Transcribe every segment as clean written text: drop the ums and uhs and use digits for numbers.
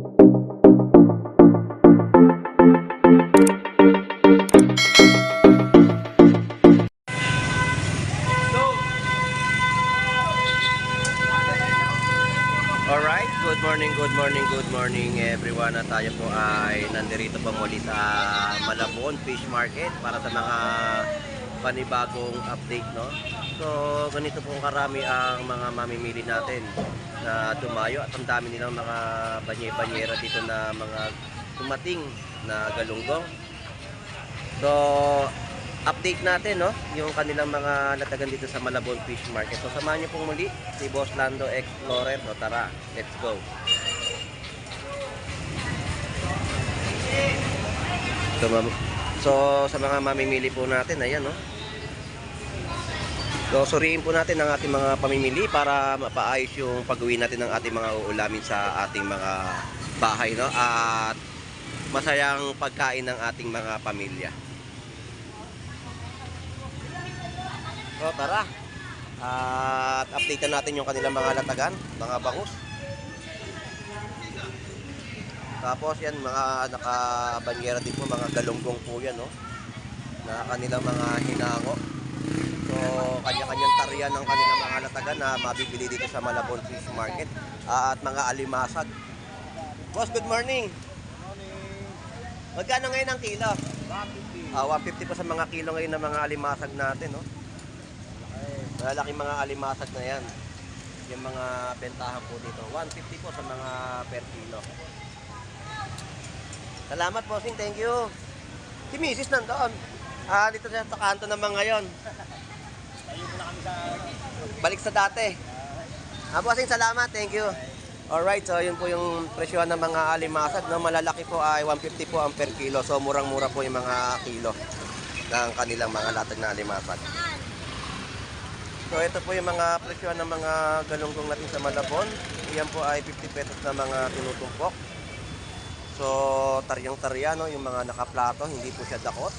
Alright, good morning everyone. At tayo po ay nandirito po muli sa Malabon Fish Market para sa mga panibagong update, no? So, ganito po karami ang mga mamimili natin na dumayo at ang dami nilang mga banye-banyera dito na mga dumating na galunggong. So, update natin, no, yung kanilang mga latagan dito sa Malabon Fish Market. So samahan niyo pong muli si Boss Lando Explorer. So tara, let's go. So sa mga mamimili po natin, ayan, no. So suriin po natin ang ating mga pamimili para mapaayos yung pag-uwi natin ng ating mga uulamin sa ating mga bahay, no, at masayang pagkain ng ating mga pamilya. So tara, at updatean natin yung kanilang mga latagan, mga bangus. Tapos yan, mga nakabanyera din po, mga galunggong po yan, no, na kanilang mga hinango. So kanya-kanyang tarian ng kanilang mga latagan na mabibili dito sa Malabon Fish Market, at mga alimasag. Boss, good morning. Magkano ngayon ang kilo? 150. 150 po sa mga kilo ngayon ng mga alimasag natin, no. Malalaking mga alimasag na yan. Yung mga bentahan po dito. 150 po sa mga per kilo. Salamat, bossing. Thank you. Si Mrs. nandoon. Dito sa kanto naman ngayon. Balik sa dati. Bossing, salamat. Thank you. Alright, so yun po yung presyohan ng mga alimasag. No? Malalaki po ay 150 po ang per kilo. So murang-mura po yung mga kilo ng kanilang mga latag na alimasag. So ito po yung mga presyo ng mga galunggong natin sa Malabon. Iyan po ay 50 pesos na mga tinutumpok. So taryang-tarya, no, yung mga nakaplato, hindi po siya dakot.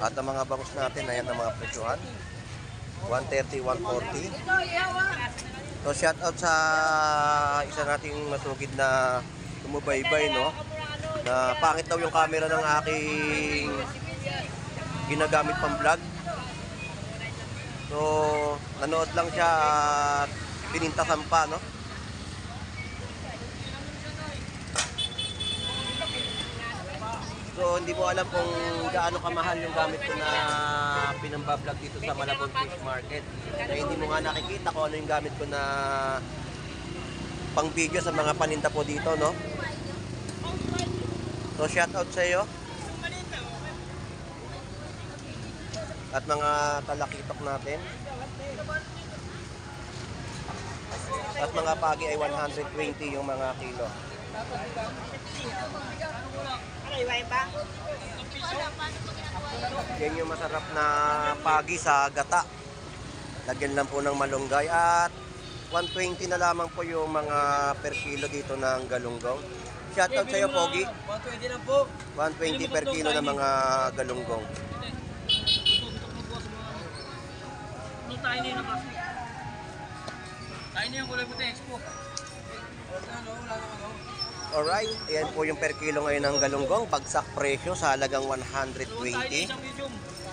At ang mga bangus natin, ayan ang mga presyohan. 130, 140. So shout out sa isa nating masugid na tumubaybay, no, na pangit daw yung camera ng aking ginagamit pang vlog. So nanood lang siya at pinintasan pa, no. So hindi mo alam kung gaano kamahal yung gamit ko na pinambablog dito sa Malabon Fish Market. Kaya hindi mo nga nakikita kung ano yung gamit ko na pang video sa mga paninda po dito, no. So shout out sa iyo. At mga talakitok natin. At mga pagi ay 120 yung mga kilo. Yan yung masarap na pagi sa gata. Lagyan lang po ng malunggay. At 120 na lamang po yung mga per kilo dito ng galunggong. Shoutout sa iyo, Pogi. 120 lang po. 120 per kilo ng mga galunggong. Tayo na yun kasi. Tayo na yung kulay puti, expo. Alright, ayan po yung per kilo ngayon ng galunggong. Bagsak presyo sa halagang 120.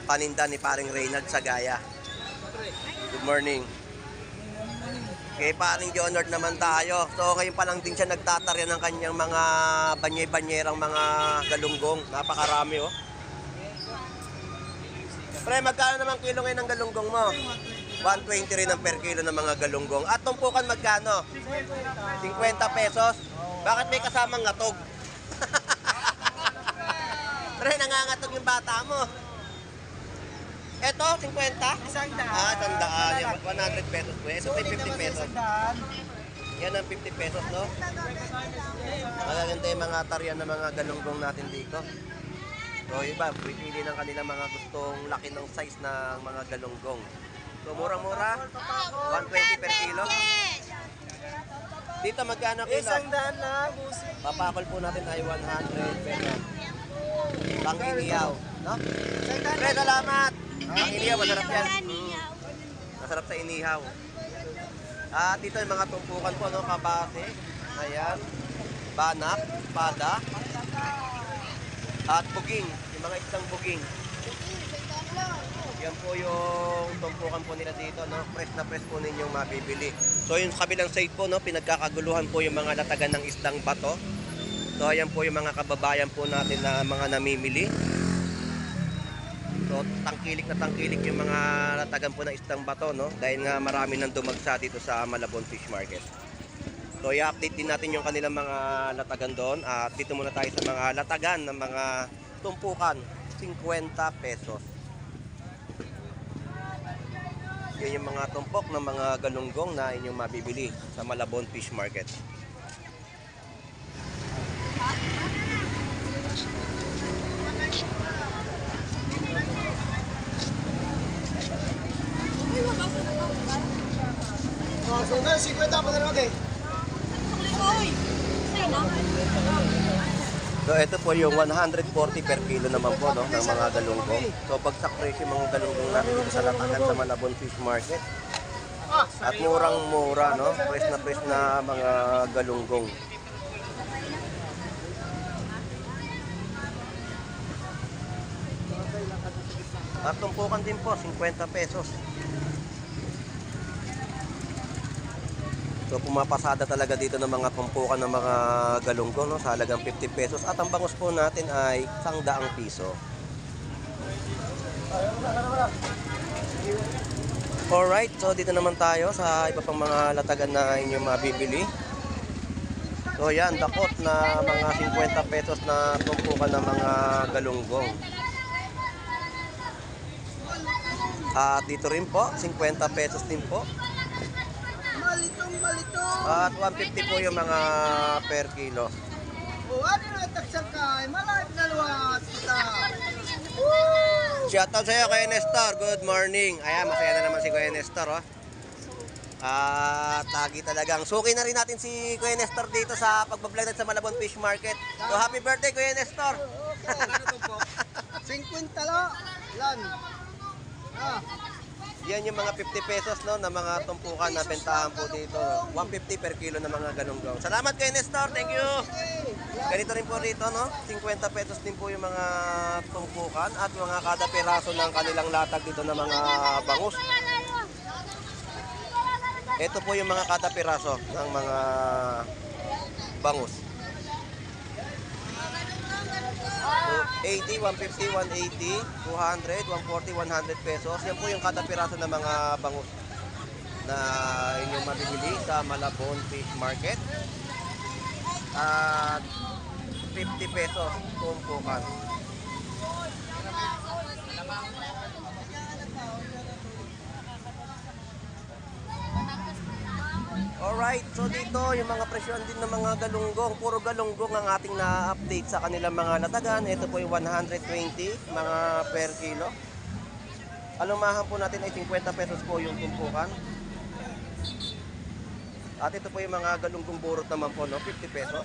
Paninda ni paring Reynald sa Gaya. Good morning. Kay paring Jonard naman tayo. So ngayon pa lang din siya nagtatarya ng kanyang mga banye-banyerang mga galunggong. Napakarami, oh. Pre, magkano naman kilo ngayon ng galunggong mo? 120 rin ang per kilo ng mga galunggong. At tumpukan magkano? 50 pesos. Bakit may kasamang ngatog? Pre, nangangatog yung bata mo. Eto, 50? Sandaan. 100 pesos po. Ito 50 pesos. Yan ang 50 pesos, no? Magaganda yung mga tarian ng mga galunggong natin dito. So iba, pipili ng kanilang mga gustong laki ng size ng mga galunggong. So mura-mura, 120 per kilo. Dito magkano kilo? 100 na, boss. Papakol po natin ay 100 pesos. Pang-iniyaw, no? Pre, salamat! Pang-iniyaw, masarap yan. Masarap sa inihaw. At dito yung mga tumpukan po, no, kabase. Ayan. Banak, pada, at buging. Yung mga isang buging. Yan po yung tumpukan po nila dito, no? Fresh na fresh po ninyong mabibili. So yung kabilang side po, no, pinagkakaguluhan po yung mga latagan ng isdang bato. So ayan po yung mga kababayan po natin na mga namimili. So tangkilik yung mga latagan po ng isdang bato, no? Dahil nga marami nang dumagsa dito sa Malabon Fish Market. So i-update din natin yung kanilang mga latagan doon. At dito muna tayo sa mga latagan ng mga tumpukan, 50 pesos. Yan yung mga tumpok ng mga galunggong na inyong mabibili sa Malabon Fish Market. So, 50 pa na naman So ito po yung 140 per kilo naman po, no, ng mga galunggong. So bagsak presyo yung mga galunggong natin dito sa latagan sa Malabon Fish Market. At murang-mura, no? Fresh na mga galunggong. At tumpukan din po, 50 pesos. So pumapasada talaga dito ng mga tumpukan ng mga galunggong, no, sa halagang 50 pesos. At ang bangus po natin ay 100 piso. Alright, so dito naman tayo sa iba pang mga latagan na inyong mabibili. So yan, dakot na mga 50 pesos na tumpukan ng mga galunggong. At dito rin po, 50 pesos din po. Malitong. At 150 po yung mga per kilo. O, ano na taksan ka? Malapit na luwas. Shoutout sa iyo, Kuya Nestor. Good morning. Ayan, masaya na naman si Kuya Nestor, oh. Tagi talagang. Suki na rin natin si Kuya Nestor dito sa pagbablog natin sa Malabon Fish Market. So, happy birthday, Kuya Nestor. Okay. 50 lang. Lan. Yan yung mga 50 pesos, no, na mga tumpukan na bentahan po dito. 150 per kilo na mga galunggong. Salamat Kuya Nestor. Thank you. Ganito rin po rito, no? 50 pesos din po yung mga tumpukan at mga kada piraso ng kanilang latag dito ng mga bangus. Ito po yung mga kada piraso ng mga bangus. 80, 150, 180, 200, 140, 100 pesos. Yan po yung kada piraso ng mga bangus na inyong mabibili sa Malabon Fish Market. At 50 pesos tumpukan. Alright, so dito yung mga presyon din ng mga galunggong. Puro galunggong ang ating na-update sa kanilang mga latagan. Ito po yung 120 mga per kilo. Alumahan po natin ay 50 pesos po yung tumpukan. At ito po yung mga galunggong burot naman po, no? 50 pesos.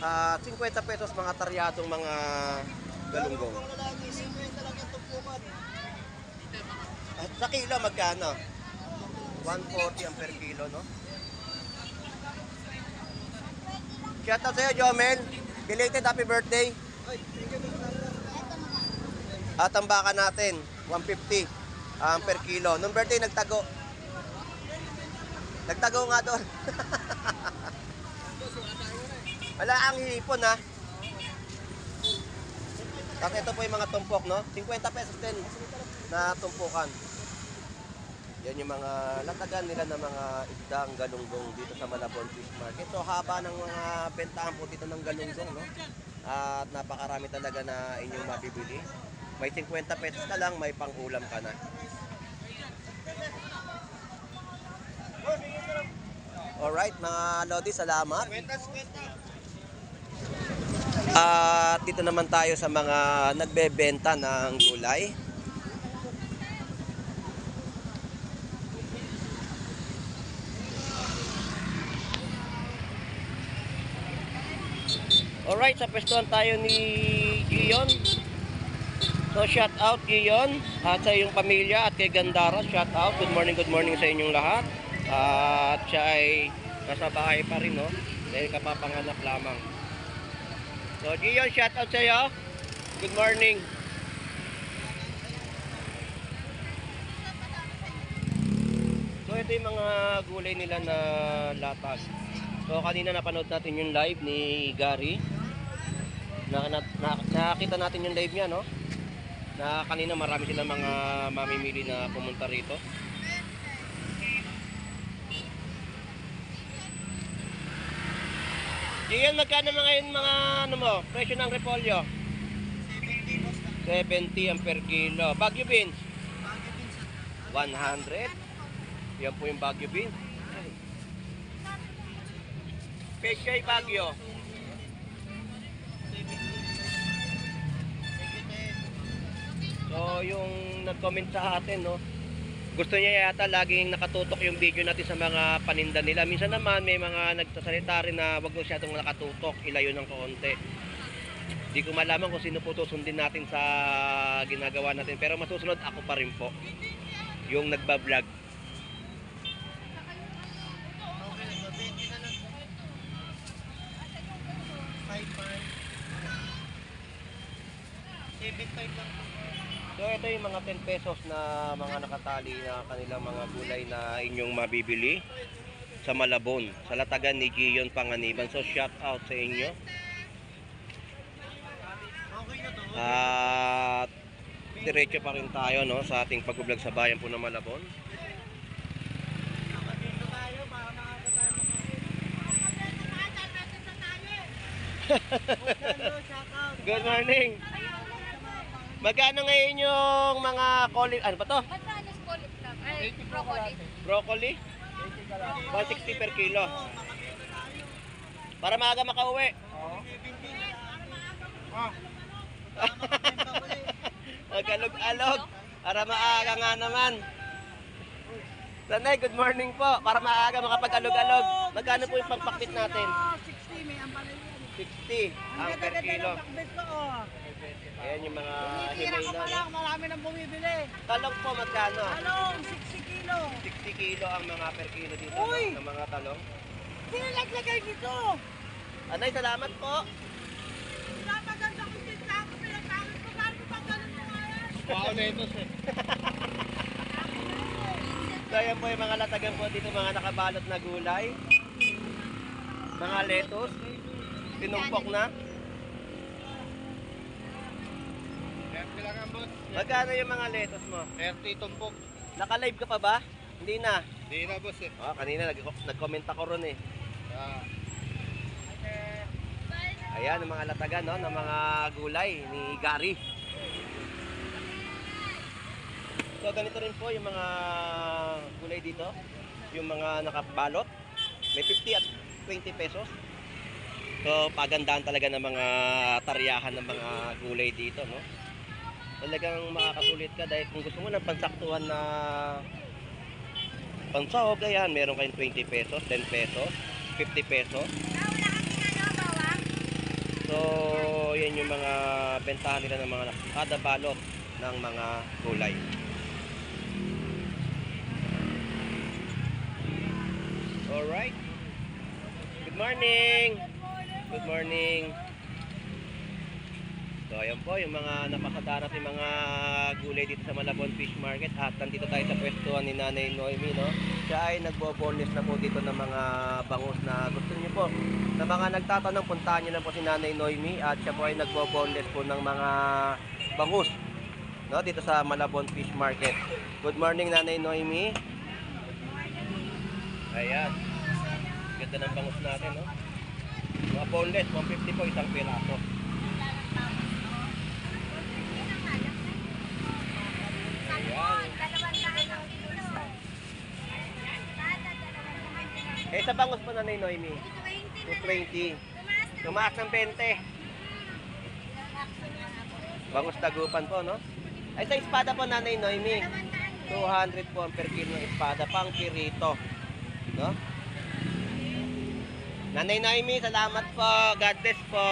At 50 pesos mga taryadong mga galunggong. At sa kilo magkano? 140 ang per kilo, no? Shoutout sa'yo, Jomel. Belated happy birthday. At ang baka natin, 150 ang per kilo. Nung birthday, nagtago. Nagtago nga doon. Wala ang hipon, ha? Tapos ito po yung mga tumpok, no? 50 pesos din na tumpukan. Yan yung mga latagan nila ng mga isdang galunggong dito sa Malabon Fish Market. So haba ng mga bentahan po dito ng galunggong, no? At napakarami talaga na inyong mabibili. May 50 pesos ka lang, may pang-ulam ka na. Alright, mga Lodi, salamat. At dito naman tayo sa mga nagbebenta ng gulay. Alright, sa pwestuhan tayo ni Gion. So So shout out Gion at sa iyong pamilya at kay Gandara, shout out. Good morning sa inyong lahat. At siya ay nasa bahay pa rin, no? Dahil kapapanganak lamang. So Gion, shout out sa iyo. Good morning. So ito yung mga gulay nila na latag. So kanina napanood natin yung live ni Gary. Nakita natin yung live niya, no? Na kanina marami silang mga mamimili na pumunta rito. Iyan, magkano ngayon mga ano mo, presyo ng repolyo? 70 ang per kilo. Baguio beans? 100. Yan po yung Baguio beans. Pechay Baguio. So yung nag-comment sa atin, no, gusto niya yata laging nakatutok yung video natin sa mga paninda nila. Minsan naman may mga nagsasalita rin na wag masyadong nakatutok, ilayo ng kaunti. Di ko malaman kung sino po susundin natin sa ginagawa natin, pero masusunod ako pa rin po yung nagbablog. So ito yung mga 10 pesos na mga nakatali na kanilang mga gulay na inyong mabibili sa Malabon, sa latagan ni Gion Panganiban. So shout out sa inyo. At diretso pa rin tayo, no, sa ating pag-vlog sa bayan po ng Malabon. Good morning. Magkano ngayon yung mga ano ba to? Magkano cauliflower? Ay, broccoli. Broccoli? 160 per kilo. Para maaga makauwi. Mag-alog-alog. Para maaga nga naman. Sanay, good morning po. Para maaga makapag-alog-alog. Magkano po yung pagpakbit natin? 60, may ampalay yan. 60 ang per kilo. Ayan yung mga himay Ko pa na. lang, marami nang bumibili. Talong po magkano? Talong, 60 kilo. 60 kilo ang mga per kilo dito, Uy! ng mga talong. Sinaglagay dito. Anay, salamat po. Napaganda ko din sa ako, pinagkakit ko. Saan ko pang ganun mo kaya? Wow, netos eh. So ayan po yung mga latagan po dito, mga nakabalot na gulay. Mga lettuce. Tinumpok na. Magkano yung mga lettuce mo? 30 tumpok. Naka-live ka pa ba? Hindi na. Hindi na boss eh. Oh, kanina nag-comment ako ron eh. Ah, Ayan ang mga latagan, no, ng mga gulay ni Gary. So ganito rin po yung mga gulay dito. Yung mga nakabalot. May 50 at 20 pesos. So pagandahan talaga ng mga taryahan ng mga gulay dito, no. Talagang makakasulit ka dahil kung gusto mo ng pansaktuhan na pansahog, ayan, meron kayong 20 pesos, 10 pesos, 50 pesos. So, yan yung mga bentahan nila ng mga kada balot ng mga gulay. Alright. Good morning. Good morning. So, ayan po yung mga napakadarat yung mga gulay dito sa Malabon Fish Market. At nandito tayo sa pwestuhan ni Nanay Noemi, no? Siya ay nagbo-boneless na po dito ng mga bangus na gusto niyo po. Sa mga nagtatanong, puntahan niyo lang po si Nanay Noemi at siya po ay nagbo-boneless po ng mga bangus, no? Dito sa Malabon Fish Market. Good morning, Nanay Noemi. Ayan. Ganda ng bangus natin, no? Mga boneless, 150 po isang piraso. Eh, sa bangus po, Nanay Noemi? 220. Tumaas ng 20. Bangus tagupan po, no? Ay, sa espada po, Nanay Noemi, 200 po ang per kilo ng espada, pang pirito, no? Nanay Noemi, salamat po. God bless po.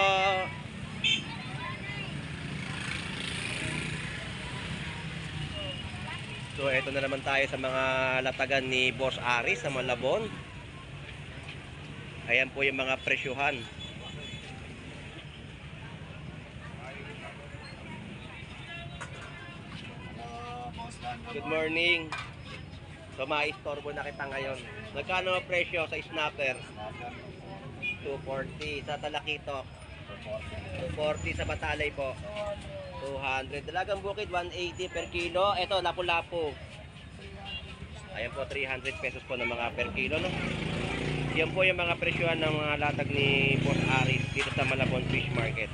So eto na naman tayo sa mga latagan ni Boss Aris sa Malabon. Ayan po yung mga presyuhan. Good morning. So maistorbo na kita ngayon. Magkano ang presyo sa snapper? 240 sa Talakitok. 240 sa Batalay po. 200. Dalagang Bukid 180 per kilo. Ito lapu-lapu. Ayan po 300 pesos po ng mga per kilo, no? Yan po yung mga presyohan ng mga latag ni Boss Aris dito sa Malabon Fish Market.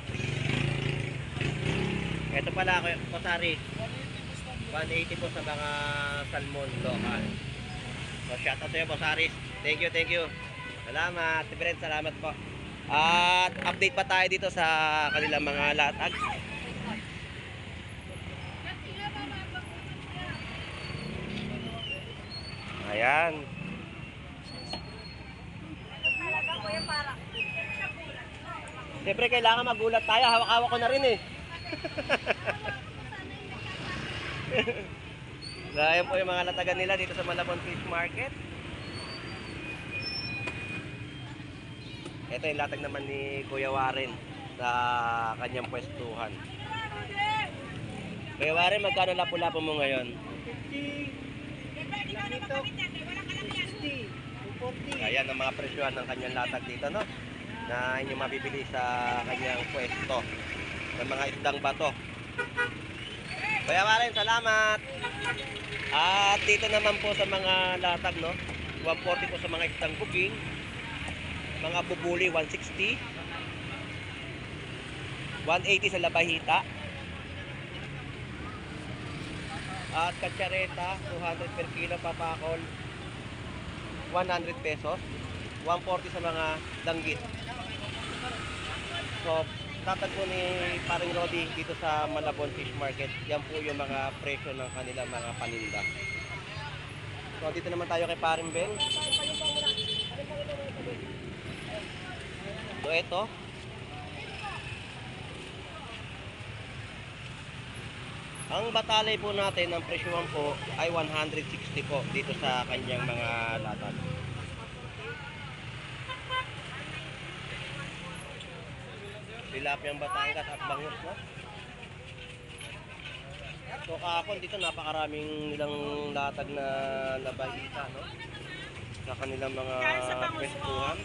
Ito pala Boss Aris, 180 po sa mga salmon local. So shout out sa iyo Boss Aris. Thank you. Salamat. Si Brent, salamat po. At update pa tayo dito sa kanilang mga latag. Ayan. Siyempre kailangan magulat tayo. Hawak-hawak ko na rin eh. Ayan po yung mga latagan nila dito sa Malabon Fish Market. Ito yung latag naman ni Kuya Warren sa kanyang pwestuhan. Kuya Warren, magkano lapu-lapu mo ngayon? 60. Ayan ang mga presyohan ng kanyang latag dito, no? Na inyong mabibili sa kanyang pwesto ng mga isdang bato. Kuya Warren, salamat! At dito naman po sa mga latag, no? 140 po sa mga isdang buging, mga bubuli 160, 180 sa labahita, at katsareta 200 per kilo, papakol 100 pesos, 140 sa mga danggit. So tatag po ni Paring Rodi dito sa Malabon Fish Market. Yan po yung mga presyo ng kanilang mga paninda. So dito naman tayo kay Paring Ben. So ito, ang batalay po natin, ang presyohan po ay 160 po dito sa kanyang mga latag. Tilapiyang Batangas at bangus, no? So kahapon dito napakaraming nilang latag na labahita, no? Sa kanilang mga pwestuhan.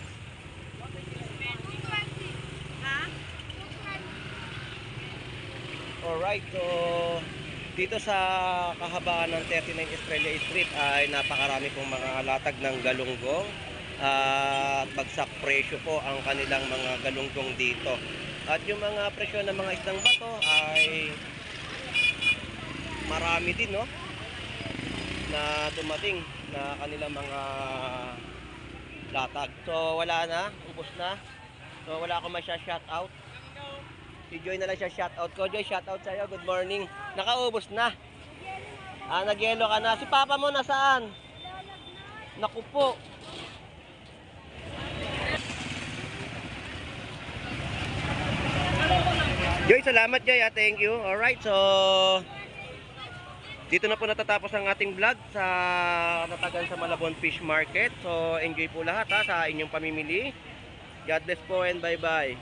Alright, so dito sa kahabaan ng 39 Estrella Street ay napakarami pong mga latag ng galunggong at bagsak presyo po ang kanilang mga galunggong dito. At yung mga presyo ng mga isdang bato ay marami din, no? Na dumating na kanilang mga latag. So wala na, ubos na. So wala akong masya-shout out. Si Joy na lang siya shoutout ko. Joy, shoutout sa'yo. Good morning. Nakaubos na. Nag-yelo ka na. Si Papa mo nasaan? Naku po. Joy, salamat Joy. Thank you. Alright, so dito na po natatapos ang ating vlog sa natagan sa Malabon Fish Market. So enjoy po lahat sa inyong pamimili. God bless po and bye-bye.